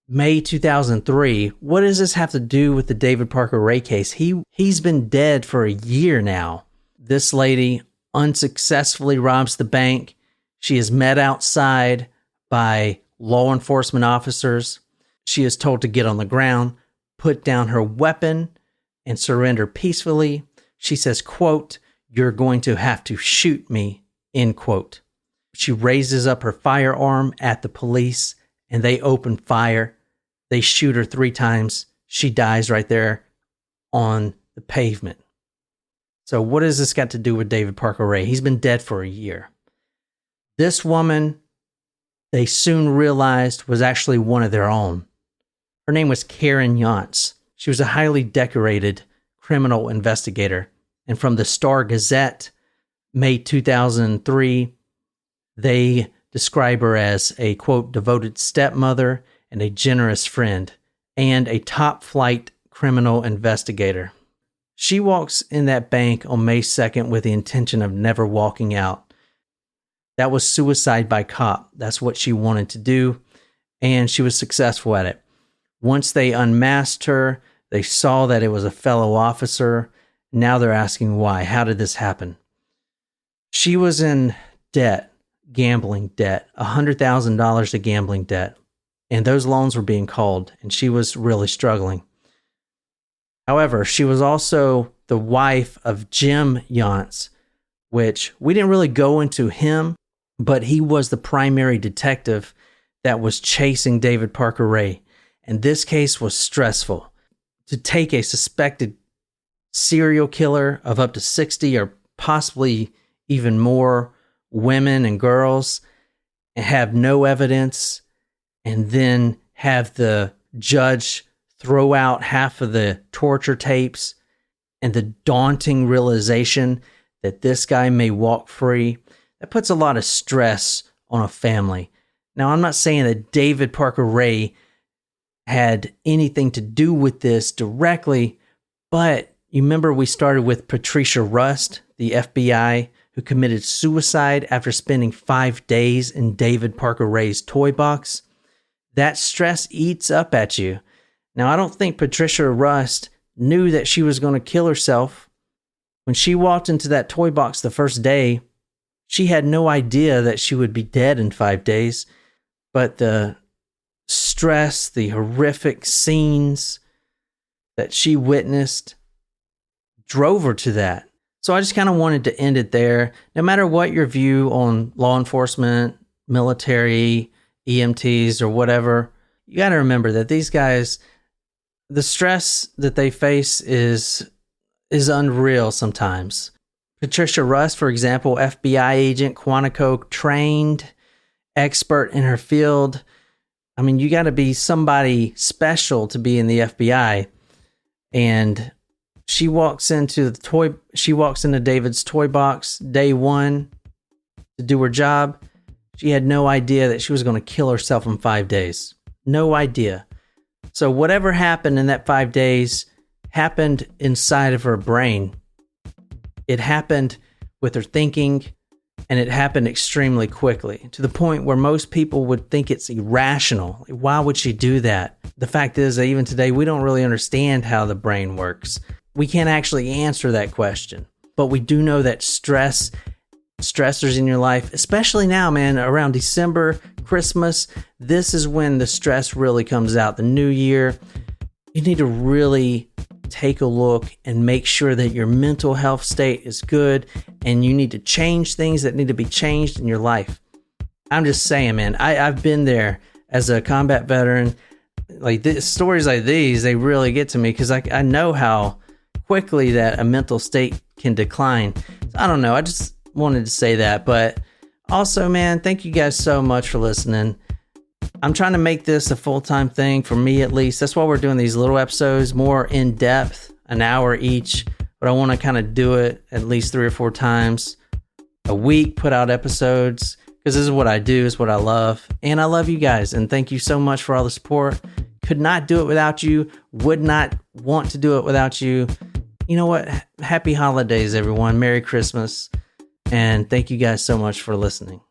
May 2003, what does this have to do with the David Parker Ray case? He's been dead for a year now. This lady unsuccessfully robs the bank. She is met outside by law enforcement officers. She is told to get on the ground, put down her weapon, and surrender peacefully. She says, quote, "You're going to have to shoot me," end quote. She raises up her firearm at the police, and they open fire. They shoot her 3 times. She dies right there on the pavement. So what has this got to do with David Parker Ray? He's been dead for a year. This woman, they soon realized, was actually one of their own. Her name was Karen Yantz. She was a highly decorated criminal investigator. And from the Star Gazette, May 2003, they describe her as a, quote, devoted stepmother and a generous friend and a top-flight criminal investigator. She walks in that bank on May 2nd with the intention of never walking out. That was suicide by cop. That's what she wanted to do, and she was successful at it. Once they unmasked her, they saw that it was a fellow officer. Now they're asking why. How did this happen? She was in debt, gambling debt, $100,000 of gambling debt. And those loans were being called, and she was really struggling. However, she was also the wife of Jim Yantz, which we didn't really go into him, but he was the primary detective that was chasing David Parker Ray. And this case was stressful. To take a suspected serial killer of up to 60 or possibly even more women and girls and have no evidence, and then have the judge throw out half of the torture tapes, and the daunting realization that this guy may walk free, that puts a lot of stress on a family. Now, I'm not saying that David Parker Ray had anything to do with this directly, but you remember we started with Patricia Rust, the FBI, who committed suicide after spending 5 days in David Parker Ray's toy box. That stress eats up at you. Now, I don't think Patricia Rust knew that she was going to kill herself. When she walked into that toy box the first day, she had no idea that she would be dead in 5 days. But the stress, the horrific scenes that she witnessed drove her to that. So I just kind of wanted to end it there. No matter what your view on law enforcement, military, EMTs, or whatever, you got to remember that these guys, the stress that they face is unreal sometimes. Patricia Rust, for example, FBI agent, Quantico trained, expert in her field. I mean, you got to be somebody special to be in the FBI. And she walks into David's toy box day one to do her job. She had no idea that she was going to kill herself in 5 days. No idea. So whatever happened in that 5 days happened inside of her brain. It happened with her thinking, and it happened extremely quickly, to the point where most people would think it's irrational. Why would she do that? The fact is that even today, we don't really understand how the brain works. We can't actually answer that question. But we do know that stressors in your life, especially now, man, around December, Christmas, this is when the stress really comes out. The new year, you need to really take a look and make sure that your mental health state is good, and you need to change things that need to be changed in your life. I'm just saying, man, I've been there as a combat veteran. Like stories like these, they really get to me because I know how quickly that a mental state can decline. I don't know. I just wanted to say that. But also, man, thank you guys so much for listening. I'm trying to make this a full-time thing for me, at least. That's why we're doing these little episodes, more in depth, an hour each. But I want to kind of do it at least 3 or 4 times a week, put out episodes, because this is what I do, is what I love. And I love you guys. And thank you so much for all the support. Could not do it without you. Would not want to do it without you. You know what? Happy holidays, everyone. Merry Christmas. And thank you guys so much for listening.